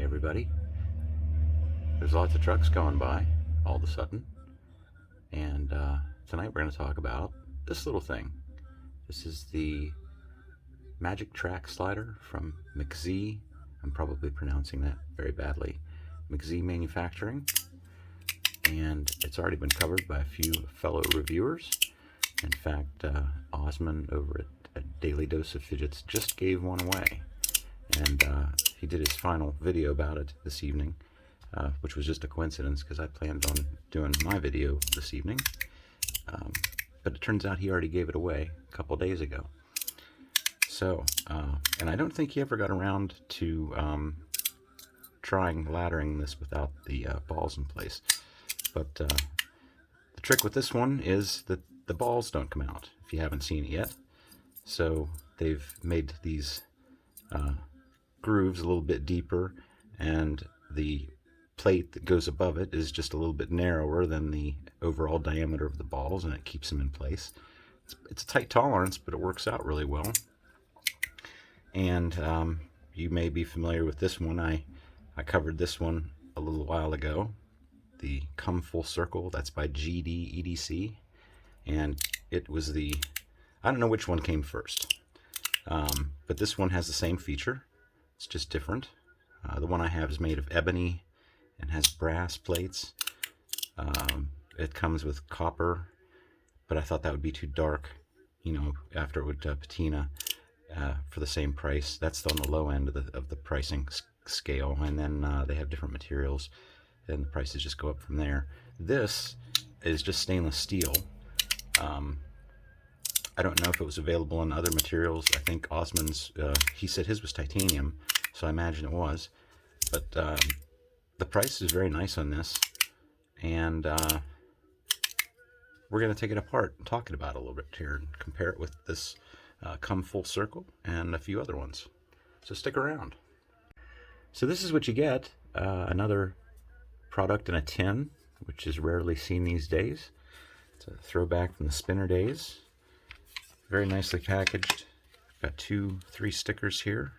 everybody. There's lots of trucks going by all of a sudden, and tonight we're going to talk about this little thing. This is the Magic Track slider from MCZHI. I'm probably pronouncing that very badly. MCZHI Manufacturing, and it's already been covered by a few fellow reviewers. In fact, Osman over at Daily Dose of Fidgets just gave one away, and he did his final video about it this evening, which was just a coincidence because I planned on doing my video this evening, but it turns out he already gave it away a couple days ago. So, and I don't think he ever got around to trying laddering this without the balls in place, but the trick with this one is that the balls don't come out, if you haven't seen it yet. So they've made these grooves a little bit deeper, and the plate that goes above it is just a little bit narrower than the overall diameter of the balls, and it keeps them in place. It's a tight tolerance, but it works out really well. And you may be familiar with this one. I covered this one a little while ago. The Come Full Circle, that's by GD-EDC. And it was the, I don't know which one came first, but this one has the same feature. It's just different. The one I have is made of ebony and has brass plates. It comes with copper, but I thought that would be too dark, you know, after it would patina for the same price. That's on the low end of the pricing scale, and then they have different materials, and the prices just go up from there. This is just stainless steel. I don't know if it was available in other materials. I think Osman's, he said his was titanium, so I imagine it was. But the price is very nice on this, and we're going to take it apart and talk about it a little bit here and compare it with this Come Full Circle and a few other ones. So stick around. So this is what you get, another product in a tin, which is rarely seen these days. It's a throwback from the spinner days. Very nicely packaged. Got 3 stickers here.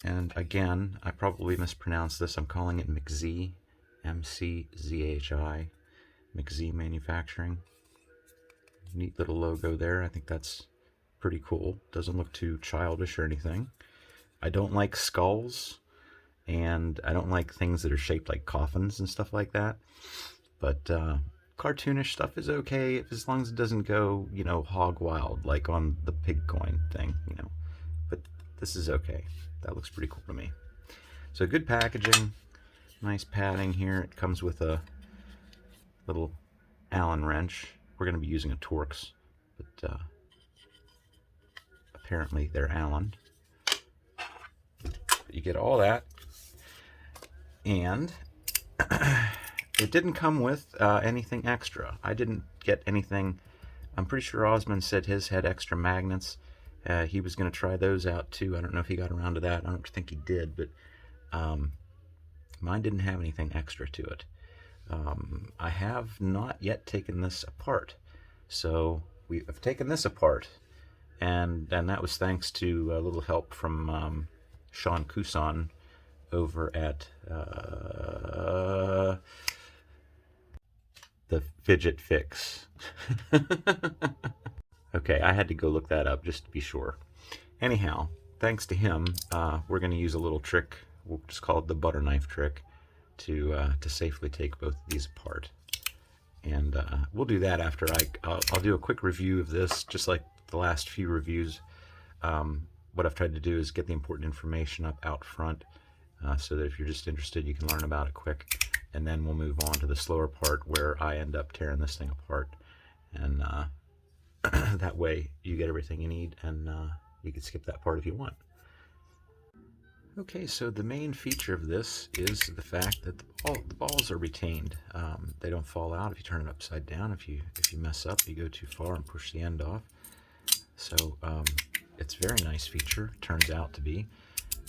And again, I probably mispronounced this. I'm calling it MCZHI, MCZHI, MCZHI Manufacturing. Neat little logo there. I think that's pretty cool. Doesn't look too childish or anything. I don't like skulls, and I don't like things that are shaped like coffins and stuff like that. But cartoonish stuff is okay as long as it doesn't go, you know, hog wild like on the pig coin thing, you know. But this is okay. That looks pretty cool to me. So good packaging, nice padding here. It comes with a little Allen wrench. We're going to be using a Torx, but apparently they're Allen. You get all that, and it didn't come with anything extra. I didn't get anything. I'm pretty sure Osman said his had extra magnets. He was going to try those out too. I don't know if he got around to that. I don't think he did, but mine didn't have anything extra to it. I have not yet taken this apart. So we have taken this apart, and that was thanks to a little help from Sean Kusan over at the Fidget Fix. Okay, I had to go look that up just to be sure. Anyhow, thanks to him, we're going to use a little trick. We'll just call it the butter knife trick to safely take both of these apart. And we'll do that after I'll do a quick review of this, just like the last few reviews. What I've tried to do is get the important information up out front, so that if you're just interested, you can learn about it quick. And then we'll move on to the slower part where I end up tearing this thing apart. And that way you get everything you need, and you can skip that part if you want. Okay, so the main feature of this is the fact that the balls are retained. They don't fall out if you turn it upside down. If you mess up, you go too far and push the end off. So it's a very nice feature, turns out to be,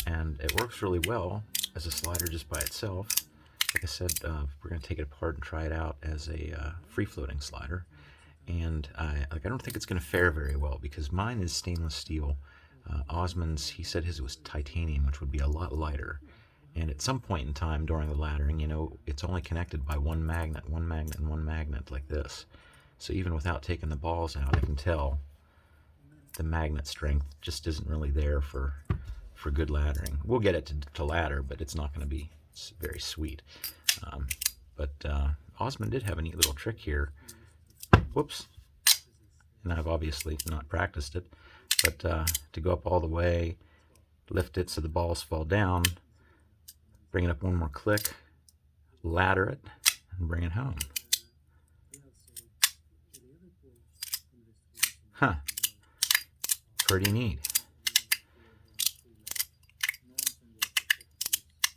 and it works really well as a slider just by itself. Like I said, we're going to take it apart and try it out as a free-floating slider. And I don't think it's going to fare very well because mine is stainless steel. Osmond's, he said his was titanium, which would be a lot lighter. And at some point in time during the laddering, you know, it's only connected by one magnet, and one magnet like this. So even without taking the balls out, I can tell the magnet strength just isn't really there for good laddering. We'll get it to ladder, but it's not going to be very sweet. But Osmond did have a neat little trick here. Whoops. And I've obviously not practiced it. But to go up all the way, lift it so the balls fall down, bring it up one more click, ladder it, and bring it home. Huh. Pretty neat.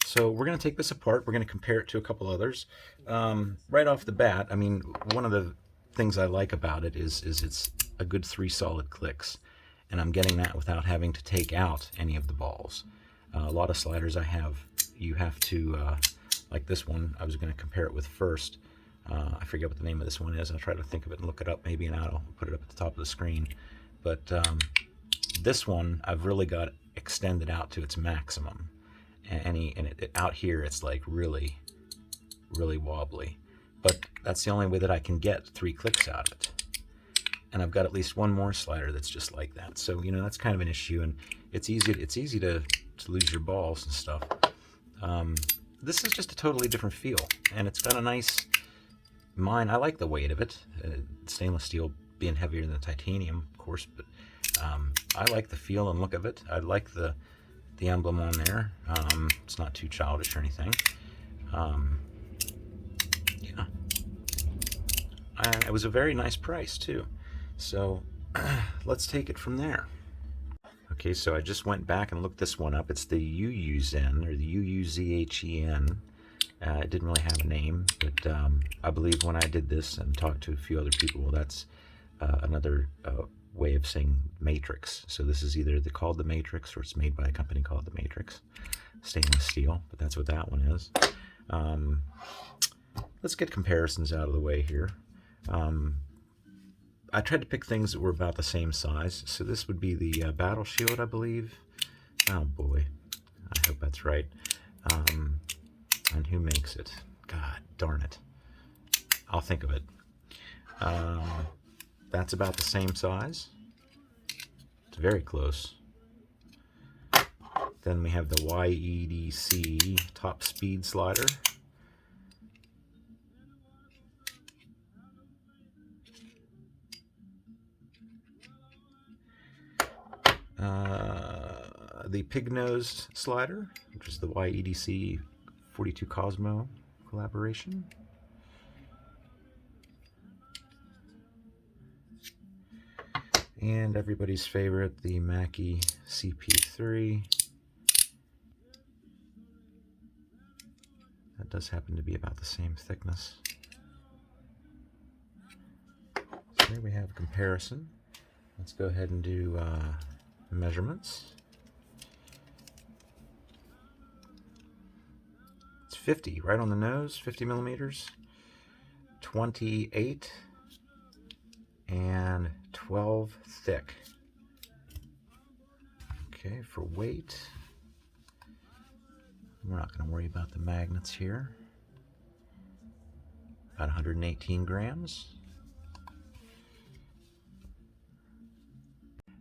So we're going to take this apart. We're going to compare it to a couple others. Right off the bat, I mean, one of the things I like about it is it's a good 3 solid clicks. And I'm getting that without having to take out any of the balls. A lot of sliders I have, you have to, like this one, I was going to compare it with first. I forget what the name of this one is. I'll try to think of it and look it up maybe, and I'll put it up at the top of the screen. But this one, I've really got extended out to its maximum. And out here, it's like really, really wobbly. But that's the only way that I can get 3 clicks out of it. And I've got at least one more slider that's just like that. So, you know, that's kind of an issue, and it's easy to lose your balls and stuff. This is just a totally different feel, and it's got a nice, I like the weight of it. Stainless steel being heavier than titanium, of course, but I like the feel and look of it. I like the emblem on there. It's not too childish or anything. Yeah. And it was a very nice price, too. So let's take it from there. Okay, so I just went back and looked this one up. It's the UUZen, or the UUZHEN. It didn't really have a name, but I believe when I did this and talked to a few other people, well, that's another way of saying matrix. So this is either called the Matrix, or it's made by a company called the Matrix. Stainless steel, but that's what that one is. Let's get comparisons out of the way here. I tried to pick things that were about the same size. So this would be the Battle Shield, I believe. Oh boy, I hope that's right. And who makes it? God darn it. I'll think of it. That's about the same size. It's very close. Then we have the YEDC Top Speed Slider. The pig-nosed slider, which is the YEDC 42 Cosmo collaboration. And everybody's favorite, the Mackie CP3. That does happen to be about the same thickness. So here we have a comparison. Let's go ahead and do measurements. It's 50, right on the nose, 50 millimeters, 28, and 12 thick. Okay, for weight, we're not going to worry about the magnets here. About 118 grams.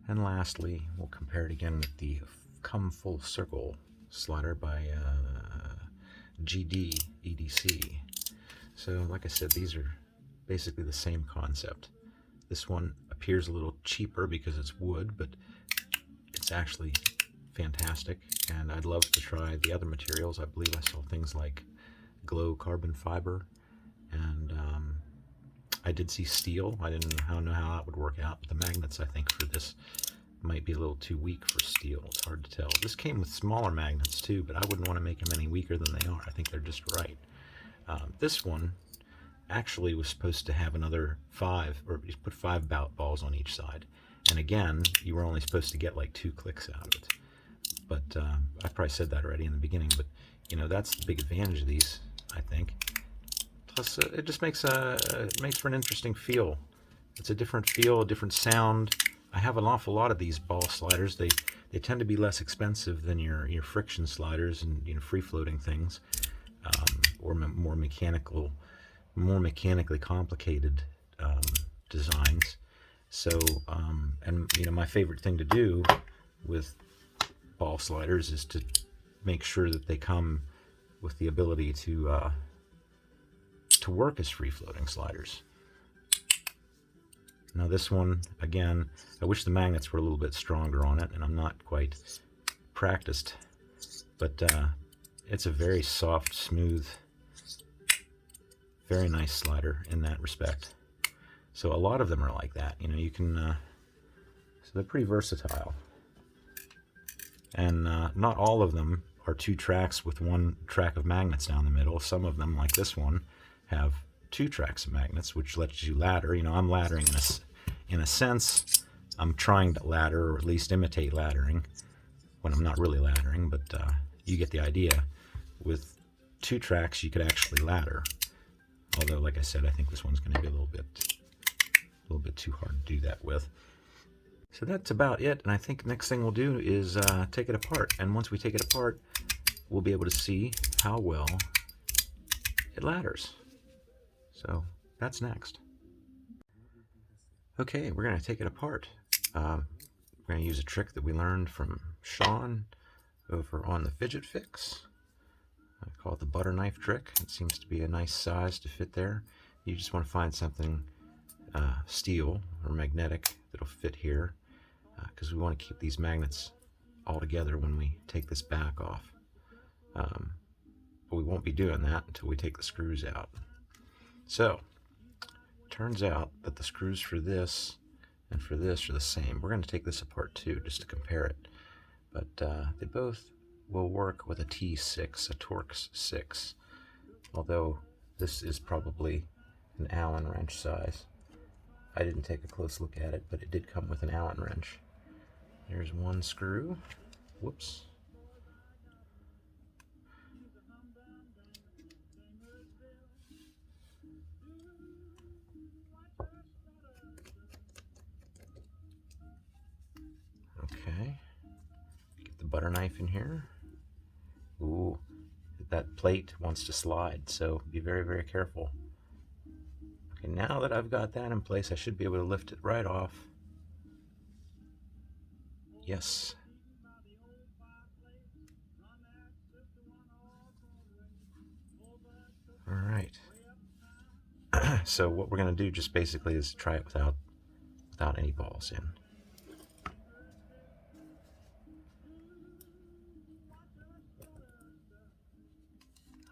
And lastly, we'll compare it again with the Come Full Circle slider by GD EDC. So like I said, these are basically the same concept. This one appears a little cheaper because it's wood, but it's actually fantastic, and I'd love to try the other materials. I believe I saw things like glow carbon fiber, and I did see steel. I didn't know how that would work out, but the magnets, I think, for this might be a little too weak for steel. It's hard to tell. This came with smaller magnets too, but I wouldn't want to make them any weaker than they are. I think they're just right. This one actually was supposed to have another 5, or you put 5 balls on each side. And again, you were only supposed to get like 2 clicks out of it. But I probably said that already in the beginning, but you know, that's the big advantage of these, I think. Plus, it just makes for an interesting feel. It's a different feel, a different sound. I have an awful lot of these ball sliders. They they tend to be less expensive than your friction sliders and free floating things, or more mechanically complicated designs. So, and my favorite thing to do with ball sliders is to make sure that they come with the ability to work as free floating sliders. Now this one, again, I wish the magnets were a little bit stronger on it, and I'm not quite practiced, but it's a very soft, smooth, very nice slider in that respect. So a lot of them are like that. You can, so they're pretty versatile. And not all of them are 2 tracks with 1 track of magnets down the middle. Some of them, like this one, have 2 tracks of magnets, which lets you ladder. I'm laddering in a sense. I'm trying to ladder, or at least imitate laddering, when I'm not really laddering, but you get the idea. With 2 tracks, you could actually ladder. Although, like I said, I think this one's going to be a little bit too hard to do that with. So that's about it, and I think next thing we'll do is take it apart. And once we take it apart, we'll be able to see how well it ladders. So that's next. Okay, we're going to take it apart. We're going to use a trick that we learned from Sean over on the Fidget Fix. I call it the butter knife trick. It seems to be a nice size to fit there. You just want to find something steel or magnetic that'll fit here, because we want to keep these magnets all together when we take this back off. But we won't be doing that until we take the screws out. So, turns out that the screws for this and for this are the same. We're going to take this apart too, just to compare it. But they both will work with a T6, a Torx 6. Although this is probably an Allen wrench size. I didn't take a close look at it, but it did come with an Allen wrench. There's one screw. Whoops. Okay. Get the butter knife in here. Ooh, that plate wants to slide, so be very, very careful. Okay, now that I've got that in place, I should be able to lift it right off. Yes. All right. So what we're going to do just basically is try it without any balls in.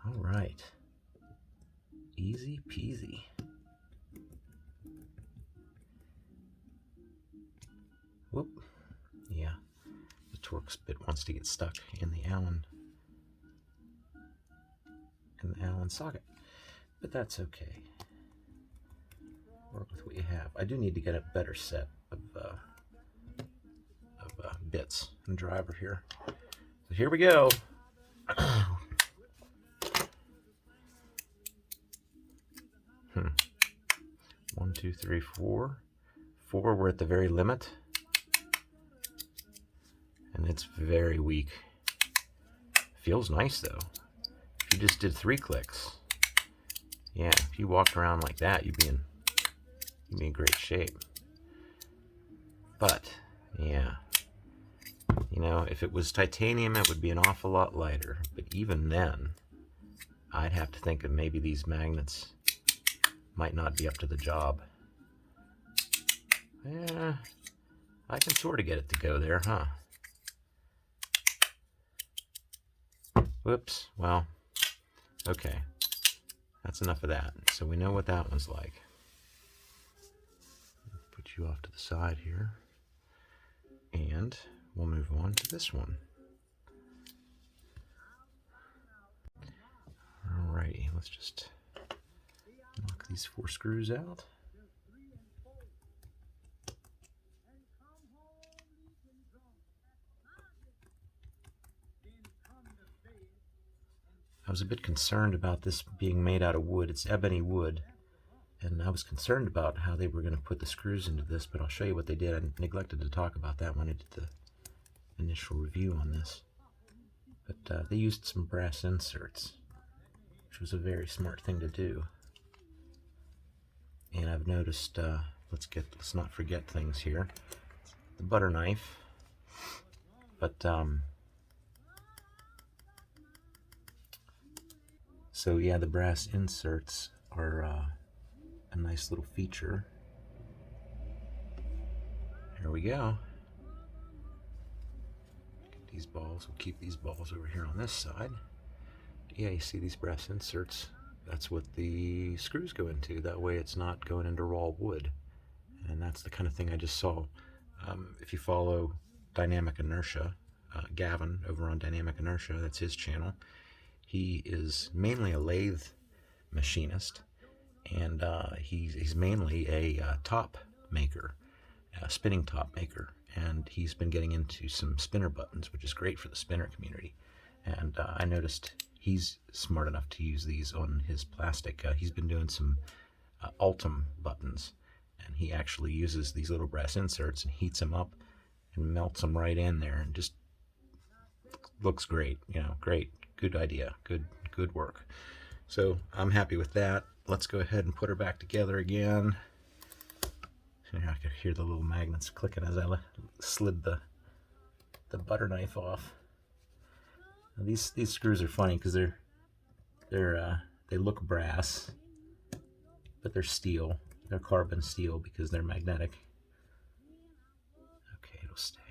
All right. Easy peasy. Whoop. Yeah. The Torx bit wants to get stuck in the Allen socket. But that's okay. Work with what you have. I do need to get a better set of bits and driver here. So here we go. 1, 2, 3, 4. 4, we're at the very limit. And it's very weak. Feels nice though. If you just did 3 clicks, yeah, if you walked around like that, you'd be in great shape. But yeah, if it was titanium, it would be an awful lot lighter. But even then, I'd have to think that maybe these magnets might not be up to the job. Yeah, I can sort of get it to go there, huh? Whoops, well, okay. That's enough of that. So we know what that one's like. Put you off to the side here. And we'll move on to this one. Alrighty, let's just knock these 4 screws out. I was a bit concerned about this being made out of wood. It's ebony wood, and I was concerned about how they were going to put the screws into this, but I'll show you what they did. I neglected to talk about that when I did initial review on this. But they used some brass inserts, which was a very smart thing to do. And I've noticed, let's not forget things here. The butter knife, but so yeah, the brass inserts are a nice little feature. Here we go. Get these balls. We'll keep these balls over here on this side. Yeah, you see these brass inserts? That's what the screws go into. That way it's not going into raw wood. And that's the kind of thing I just saw. If you follow Dynamic Inertia, Gavin over on Dynamic Inertia, that's his channel. He is mainly a lathe machinist, and he's mainly a top maker, a spinning top maker, and he's been getting into some spinner buttons, which is great for the spinner community. And I noticed he's smart enough to use these on his plastic. He's been doing some Ultim buttons, and he actually uses these little brass inserts and heats them up and melts them right in there, and just looks great. You know, great, good idea, good work. So I'm happy with that. Let's go ahead and put her back together again. I could hear the little magnets clicking as I slid the butter knife off. Now these screws are funny because they look brass, but they're steel. They're carbon steel because they're magnetic. Okay, it'll stay.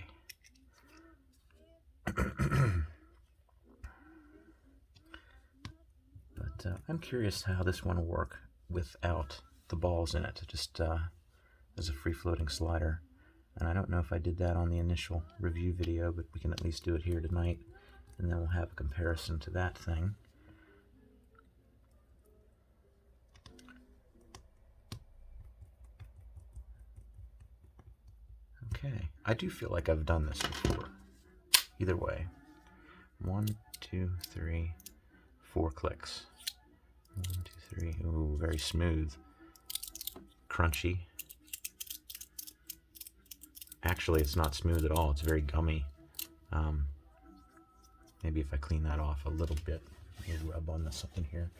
But I'm curious how this one will work without the balls in it, just as a free-floating slider. And I don't know if I did that on the initial review video, but we can at least do it here tonight, and then we'll have a comparison to that thing. Okay, I do feel like I've done this before. Either way. 1, 2, 3, 4 clicks. 1, 2, 3. Ooh, very smooth. Crunchy. Actually, it's not smooth at all. It's very gummy. Maybe if I clean that off a little bit. Here, rub on this something here.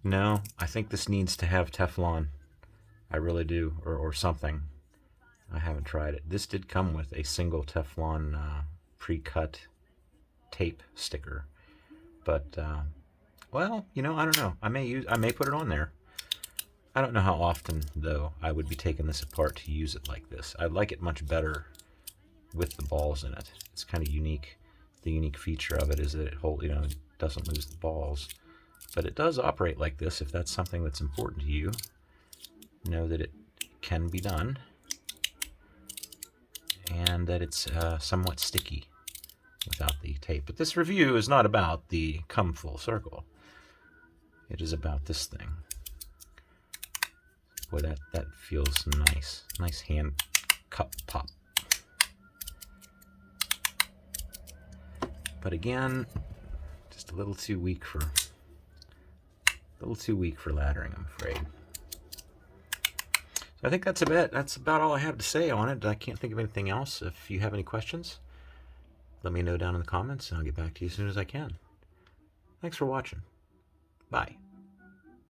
No, I think this needs to have Teflon. I really do, or something. I haven't tried it. This did come with a single Teflon pre-cut tape sticker, but well, you know, I don't know. I may put it on there. I don't know how often though I would be taking this apart to use it like this. I like it much better with the balls in it. It's kind of unique. The unique feature of it is that it doesn't lose the balls. But it does operate like this if that's something that's important to you. Know that it can be done, and that it's somewhat sticky without the tape. But this review is not about the come full circle. It is about this thing. Boy, that feels nice. Nice hand cup pop. But again, just a little too weak for laddering, I'm afraid. So I think that's about all I have to say on it. I can't think of anything else. If you have any questions, let me know down in the comments, and I'll get back to you as soon as I can. Thanks for watching. Bye.